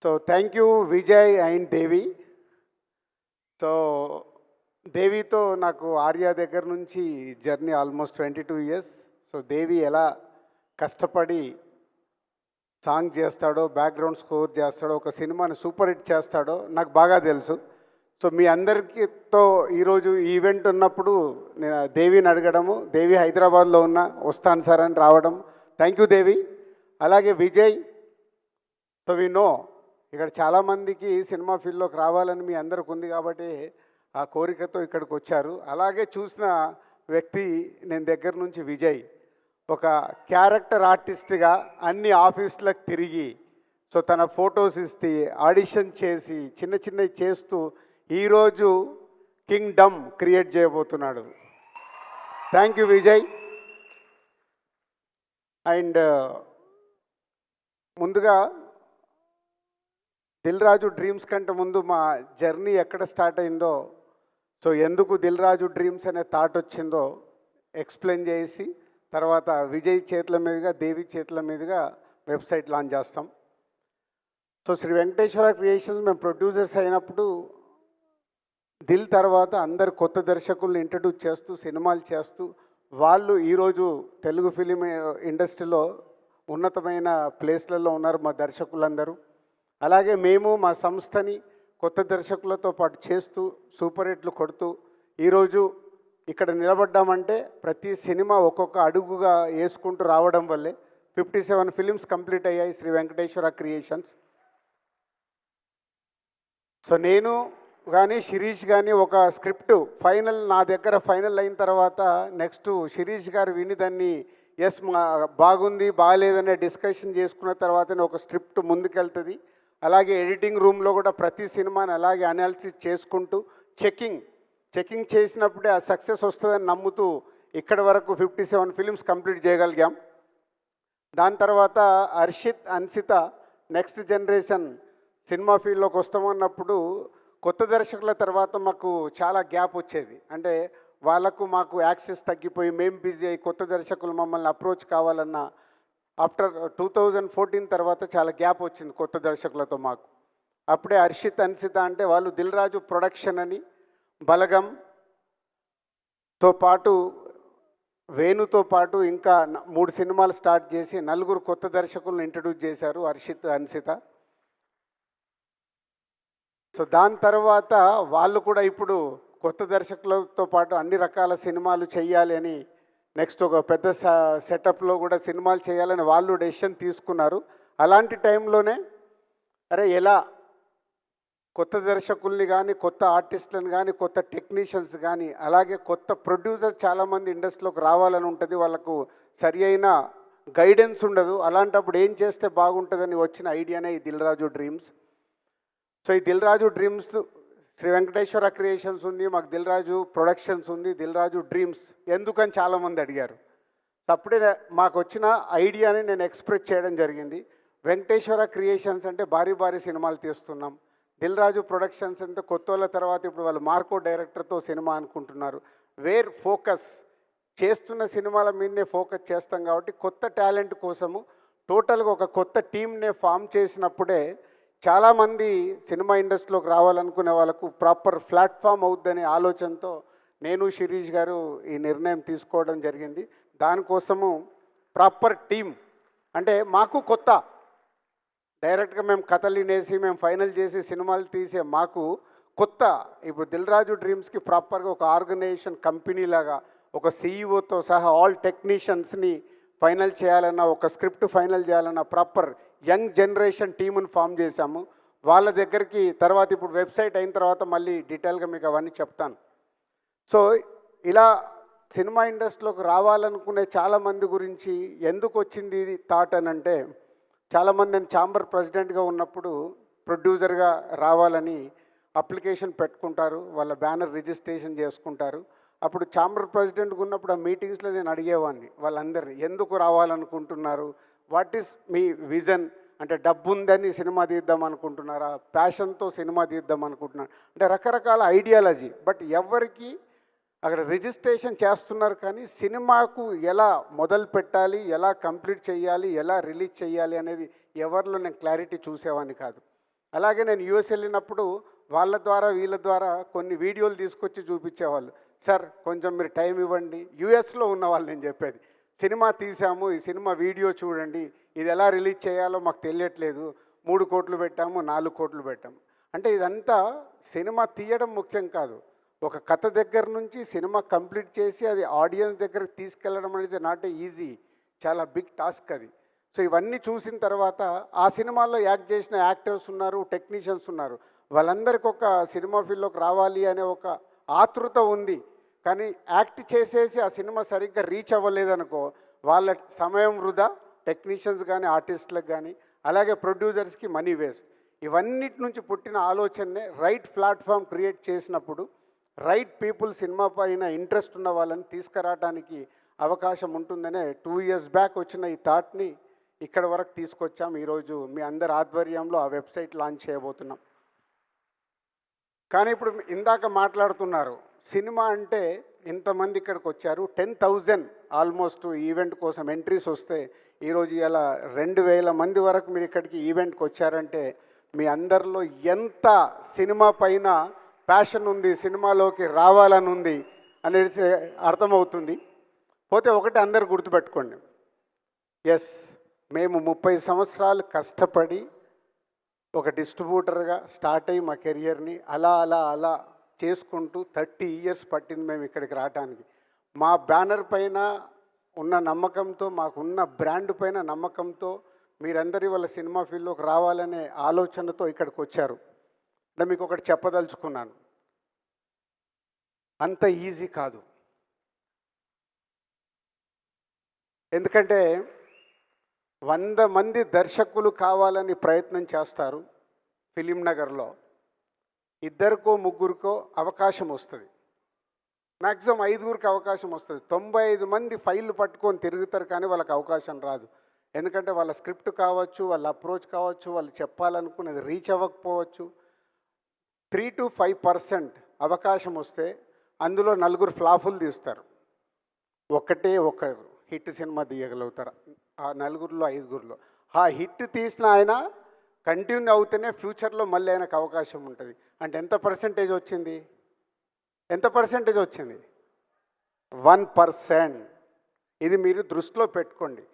So thank you Vijay and Devi. So దేవితో నాకు ఆర్య దగ్గర నుంచి journey almost 22 years. So Devi ఎలా కష్టపడి సాంగ్ చేస్తాడో, బ్యాక్గ్రౌండ్ స్కోర్ చేస్తాడో, ఒక సినిమాని సూపర్ హిట్ చేస్తాడో నాకు బాగా తెలుసు. సో మీ అందరికీతో ఈరోజు ఈవెంట్ ఉన్నప్పుడు నేను దేవిని అడగడము, దేవి హైదరాబాద్లో ఉన్న వస్తాను సార్ అని రావడం. థ్యాంక్ యూ దేవి. అలాగే విజయ్. సో వి నో ఇక్కడ చాలామందికి సినిమా ఫీల్డ్లోకి రావాలని మీ అందరికి ఉంది కాబట్టి ఆ కోరికతో ఇక్కడికి వచ్చారు. అలాగే చూసిన వ్యక్తి నేను దగ్గర నుంచి విజయ్ ఒక క్యారెక్టర్ ఆర్టిస్ట్గా అన్ని ఆఫీసులకు తిరిగి సో తన ఫొటోస్ ఇస్తే ఆడిషన్ చేసి చిన్న చిన్నవి చేస్తూ ఈరోజు కింగ్డమ్ క్రియేట్ చేయబోతున్నాడు. Thank you Vijay. అండ్ ముందుగా దిల్ రాజు డ్రీమ్స్ కంటే ముందు మా జర్నీ ఎక్కడ స్టార్ట్ అయిందో, సో ఎందుకు దిల్ రాజు డ్రీమ్స్ అనే థాట్ వచ్చిందో ఎక్స్ప్లెయిన్ చేసి తర్వాత విజయ్ చేతుల మీదుగా, దేవి చేతుల మీదుగా వెబ్సైట్ లాంచ్ చేస్తాం. సో శ్రీ వెంకటేశ్వర క్రియేషన్స్ మేము ప్రొడ్యూసర్స్ అయినప్పుడు దిల్ తర్వాత అందరు కొత్త దర్శకుల్ని ఇంట్రడ్యూస్ చేస్తూ సినిమాలు చేస్తూ వాళ్ళు ఈరోజు తెలుగు ఫిలిం ఇండస్ట్రీలో ఉన్నతమైన ప్లేస్లలో ఉన్నారు మా దర్శకులందరూ. అలాగే మేము మా సంస్థని కొత్త దర్శకులతో పాటు చేస్తూ సూపర్ హిట్లు కొడుతూ ఈరోజు ఇక్కడ నిలబడ్డామంటే ప్రతి సినిమా ఒక్కొక్క అడుగుగా వేసుకుంటూ రావడం వల్లే 57 ఫిలిమ్స్ కంప్లీట్ అయ్యాయి శ్రీ వెంకటేశ్వర క్రియేషన్స్. సో నేను కానీ శిరీష్ కానీ ఒక స్క్రిప్ట్ ఫైనల్ నా దగ్గర ఫైనల్ అయిన తర్వాత నెక్స్ట్ శిరీష్ గారు విని దాన్ని ఎస్ బాగుంది బాగాలేదనే డిస్కషన్ చేసుకున్న తర్వాతనే ఒక స్క్రిప్ట్ ముందుకెళ్తుంది. అలాగే ఎడిటింగ్ రూమ్లో కూడా ప్రతి సినిమాని అలాగే అనాలిసిస్ చేసుకుంటూ చెకింగ్ చేసినప్పుడే ఆ సక్సెస్ వస్తుందని నమ్ముతూ ఇక్కడి వరకు 57 ఫిలిమ్స్ కంప్లీట్ చేయగలిగాం. దాని తర్వాత Harshit, Ansitha next generation cinema ఫీల్డ్లోకి వస్తామన్నప్పుడు కొత్త దర్శకుల తర్వాత మాకు చాలా గ్యాప్ వచ్చేది. అంటే వాళ్ళకు మాకు యాక్సెస్ తగ్గిపోయి మేము బిజీ అయ్యి కొత్త దర్శకులు మమ్మల్ని అప్రోచ్ కావాలన్న ఆఫ్టర్ 2014 తర్వాత చాలా గ్యాప్ వచ్చింది కొత్త దర్శకులతో మాకు. అప్పుడే హర్షిత్, అన్సిత అంటే వాళ్ళు దిల్ రాజు ప్రొడక్షన్ అని బలగంతో పాటు వేణుతో పాటు ఇంకా 3 సినిమాలు స్టార్ట్ చేసి 4 కొత్త దర్శకులను ఇంట్రడ్యూస్ చేశారు హర్షిత్, అన్సిత. సో దాని తర్వాత వాళ్ళు కూడా ఇప్పుడు కొత్త దర్శకులతో పాటు అన్ని రకాల సినిమాలు చేయాలి అని నెక్స్ట్ ఒక పెద్ద సెటప్లో కూడా సినిమాలు చేయాలని వాళ్ళు డెసిషన్ తీసుకున్నారు. అలాంటి టైంలోనే ఎలా కొత్త దర్శకుల్ని కానీ, కొత్త ఆర్టిస్టులను కానీ, కొత్త టెక్నీషియన్స్ కానీ, అలాగే కొత్త ప్రొడ్యూసర్ చాలామంది ఇండస్ట్రీలోకి రావాలని ఉంటుంది. వాళ్ళకు సరి అయిన గైడెన్స్ ఉండదు. అలాంటప్పుడు ఏం చేస్తే బాగుంటుందని వచ్చిన ఐడియానే ఈ దిల్ రాజు డ్రీమ్స్. సో ఈ దిల్ రాజు డ్రీమ్స్ శ్రీ వెంకటేశ్వర క్రియేషన్స్ ఉంది, మాకు దిల్ రాజు ప్రొడక్షన్స్ ఉంది, దిల్ రాజు డ్రీమ్స్ ఎందుకని చాలామంది అడిగారు. అప్పుడే మాకు వచ్చిన ఐడియాని నేను ఎక్స్ప్రెస్ చేయడం జరిగింది. వెంకటేశ్వర క్రియేషన్స్ అంటే భారీ సినిమాలు తీస్తున్నాం, దిల్ రాజు ప్రొడక్షన్స్ అంటే కొత్త వాళ్ళ తర్వాత ఇప్పుడు వాళ్ళు మార్కో డైరెక్టర్తో సినిమా అనుకుంటున్నారు. వేర్ ఫోకస్ చేస్తున్న సినిమాల మీదనే ఫోకస్ చేస్తాం కాబట్టి కొత్త టాలెంట్ కోసము టోటల్గా ఒక కొత్త టీమ్నే ఫామ్ చేసినప్పుడే చాలామంది సినిమా ఇండస్ట్రీలోకి రావాలనుకునే వాళ్ళకు ప్రాపర్ ప్లాట్ఫామ్ అవుద్దనే ఆలోచనతో నేను శిరీష్ గారు ఈ నిర్ణయం తీసుకోవడం జరిగింది. దానికోసము ప్రాపర్ టీమ్ అంటే మాకు కొత్త డైరెక్ట్గా మేము కథలు వినేసి మేము ఫైనల్ చేసి సినిమాలు తీసే మాకు కొత్త ఇప్పుడు దిల్ రాజు డ్రీమ్స్కి ప్రాపర్గా ఒక ఆర్గనైజేషన్ కంపెనీ లాగా ఒక సీఈఓతో సహా ఆల్ టెక్నీషియన్స్ని ఫైనల్ చేయాలన్న, ఒక స్క్రిప్ట్ ఫైనల్ చేయాలన్న ప్రాపర్ యంగ్ జనరేషన్ టీమును ఫామ్ చేశాము. వాళ్ళ దగ్గరికి తర్వాత ఇప్పుడు వెబ్సైట్ అయిన తర్వాత మళ్ళీ డీటెయిల్గా మీకు అవన్నీ చెప్తాను. సో ఇలా సినిమా ఇండస్ట్రీలోకి రావాలనుకునే చాలామంది గురించి ఎందుకు వచ్చింది ఇది థాట్ అని అంటే, చాలామంది నేను ఛాంబర్ ప్రెసిడెంట్గా ఉన్నప్పుడు ప్రొడ్యూసర్గా రావాలని అప్లికేషన్ పెట్టుకుంటారు, వాళ్ళ బ్యానర్ రిజిస్ట్రేషన్ చేసుకుంటారు. అప్పుడు ఛాంబర్ ప్రెసిడెంట్గా ఉన్నప్పుడు ఆ మీటింగ్స్లో నేను అడిగేవాడిని వాళ్ళందరినీ, ఎందుకు రావాలనుకుంటున్నారు, వాట్ ఈస్ మీ విజన్, అంటే డబ్బు ఉందని సినిమా తీద్దాం అనుకుంటున్నారా, ప్యాషన్తో సినిమా తీద్దాం అనుకుంటున్నారు అంటే రకరకాల ఐడియాలజీ. బట్ ఎవరికి అక్కడ రిజిస్ట్రేషన్ చేస్తున్నారు కానీ సినిమాకు ఎలా మొదలు పెట్టాలి, ఎలా కంప్లీట్ చేయాలి, ఎలా రిలీజ్ చేయాలి అనేది ఎవరిలో నేను క్లారిటీ చూసేవాడిని కాదు. అలాగే నేను యూఎస్ వెళ్ళినప్పుడు వాళ్ళ ద్వారా వీళ్ళ ద్వారా కొన్ని వీడియోలు తీసుకొచ్చి చూపించేవాళ్ళు. సార్ కొంచెం మీరు టైం ఇవ్వండి. యూఎస్లో ఉన్న వాళ్ళు నేను చెప్పేది, సినిమా తీసాము, ఈ సినిమా వీడియో చూడండి, ఇది ఎలా రిలీజ్ చేయాలో మాకు తెలియట్లేదు, 3 కోట్లు పెట్టాము, 4 కోట్లు పెట్టాము. అంటే ఇదంతా సినిమా తీయడం ముఖ్యం కాదు, ఒక కథ దగ్గర నుంచి సినిమా కంప్లీట్ చేసి అది ఆడియన్స్ దగ్గరికి తీసుకెళ్ళడం అనేది నాట్ ఈజీ, చాలా బిగ్ టాస్క్ అది. సో ఇవన్నీ చూసిన తర్వాత ఆ సినిమాల్లో యాక్ట్ చేసిన యాక్టర్స్ ఉన్నారు, టెక్నీషియన్స్ ఉన్నారు, వాళ్ళందరికీ ఒక సినిమా ఫీల్డ్లోకి రావాలి అనే ఒక ఆతృత ఉంది. కానీ యాక్ట్ చేసేసి ఆ సినిమా సరిగ్గా రీచ్ అవ్వలేదనుకో, వాళ్ళ సమయం వృధా, టెక్నీషియన్స్ కానీ ఆర్టిస్టులకు కానీ, అలాగే ప్రొడ్యూసర్స్కి మనీ వేస్ట్. ఇవన్నిటి నుంచి పుట్టిన ఆలోచననే రైట్ ప్లాట్ఫామ్ క్రియేట్ చేసినప్పుడు రైట్ పీపుల్ సినిమా పైన ఇంట్రెస్ట్ ఉన్న వాళ్ళని తీసుకురావడానికి అవకాశం ఉంటుందనే 2 years బ్యాక్ వచ్చిన ఈ థాట్ని ఇక్కడ వరకు తీసుకొచ్చాం. ఈరోజు మీ అందరి ఆధ్వర్యంలో ఆ వెబ్సైట్ లాంచ్ చేయబోతున్నాం. కానీ ఇప్పుడు ఇందాక మాట్లాడుతున్నారు, సినిమా అంటే ఇంతమంది ఇక్కడికి వచ్చారు, 10,000 ఆల్మోస్ట్ ఈవెంట్ కోసం ఎంట్రీస్ వస్తే ఈరోజు ఇలా 2,000 మంది వరకు మీరు ఇక్కడికి ఈవెంట్కి వచ్చారంటే మీ అందరిలో ఎంత సినిమా పైన ప్యాషన్ ఉంది, సినిమాలోకి రావాలని ఉంది అనేది అర్థమవుతుంది. పోతే ఒకటి అందరు గుర్తుపెట్టుకోండి, ఎస్ మేము 30 సంవత్సరాలు కష్టపడి ఒక డిస్ట్రిబ్యూటర్గా స్టార్ట్ అయ్యి మా కెరియర్ని అలా అలా అలా చేసుకుంటూ 30 years పట్టింది మేము ఇక్కడికి రావడానికి. మా బ్యానర్ పైన ఉన్న నమ్మకంతో, మాకున్న బ్రాండ్ పైన నమ్మకంతో మీరందరి వాళ్ళ సినిమా ఫీల్డ్లోకి రావాలనే ఆలోచనతో ఇక్కడికి వచ్చారు. అంటే మీకు ఒకటి చెప్పదలుచుకున్నాను, అంత ఈజీ కాదు. ఎందుకంటే 100 మంది దర్శకులు కావాలని ప్రయత్నం చేస్తారు, ఫిలిం నగర్లో 2కో 3కో అవకాశం వస్తుంది, మ్యాక్సిమం 5గురికి అవకాశం వస్తుంది. 95 మంది ఫైళ్ళు పట్టుకొని తిరుగుతారు కానీ వాళ్ళకి అవకాశం రాదు. ఎందుకంటే వాళ్ళ స్క్రిప్ట్ కావచ్చు, వాళ్ళ అప్రోచ్ కావచ్చు, వాళ్ళు చెప్పాలనుకున్నది రీచ్ అవ్వకపోవచ్చు. 3 to 5% అవకాశం వస్తే అందులో 4 ఫ్లాపులు తీస్తారు, ఒకరు హిట్ సినిమా తీయగలుగుతారు ఆ 4లో 5గురిలో. ఆ హిట్ తీసిన ఆయన కంటిన్యూ అవుతూనే ఫ్యూచర్లో మళ్ళీ ఆయనకు అవకాశం ఉంటుంది. అంటే ఎంత పర్సెంటేజ్ వచ్చింది? 1%. ఇది మీరు దృష్టిలో పెట్టుకోండి.